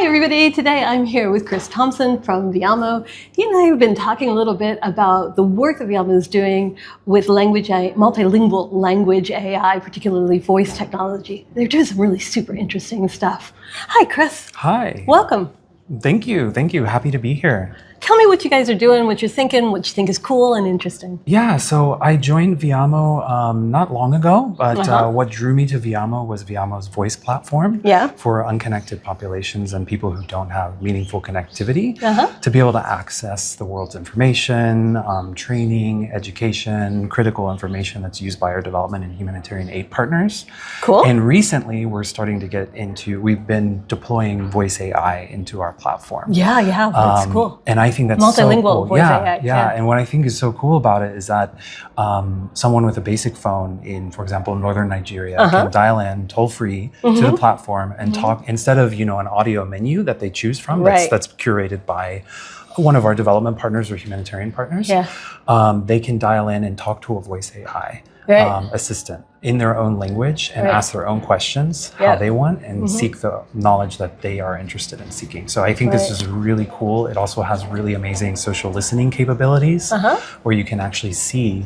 Hi everybody, today I'm here with Chris Thompson from Viamo. He and I have been talking a little bit about the work that Viamo is doing with multilingual language AI, particularly voice technology. They're doing some really super interesting stuff. Hi Chris. Hi. Welcome. Thank you. Happy to be here. Tell me what you guys are doing, what you're thinking, what you think is cool and interesting. Yeah, so I joined Viamo not long ago, but what drew me to Viamo was Viamo's voice platform for unconnected populations and people who don't have meaningful connectivity to be able to access the world's information, training, education, critical information that's used by our development and humanitarian aid partners. Cool. And recently we're starting to we've been deploying voice AI into our platform. Yeah, that's cool. And I think that's multilingual so cool. Voice AI. Yeah. And what I think is so cool about it is that someone with a basic phone in, for example, northern Nigeria can dial in toll-free to the platform and talk instead of an audio menu that they choose from that's curated by one of our development partners or humanitarian partners. They can dial in and talk to a voice AI assistant in their own language and ask their own questions how they want and seek the knowledge that they are interested in seeking. So I think this is really cool. It also has really amazing social listening capabilities where you can actually see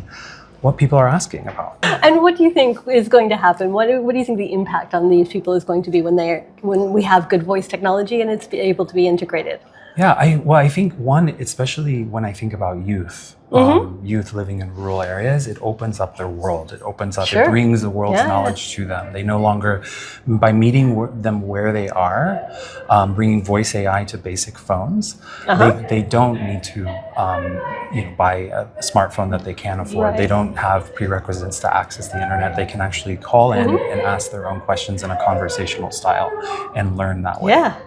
what people are asking about. And what do you think is going to happen? What do you think the impact on these people is going to be when we have good voice technology and it's able to be integrated? Yeah, I think one, especially when I think about youth, youth living in rural areas, it opens up their world. It opens up, it brings the world's knowledge to them. They no longer, by meeting them where they are, bringing voice AI to basic phones, they don't need to buy a smartphone that they can't afford. They don't have prerequisites to access the internet. They can actually call in and ask their own questions in a conversational style and learn that way. Yeah.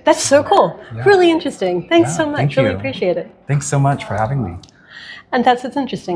That's so cool. Really interesting. Thanks so much. Thank you. Really appreciate it. Thanks so much for having me. And that's what's interesting.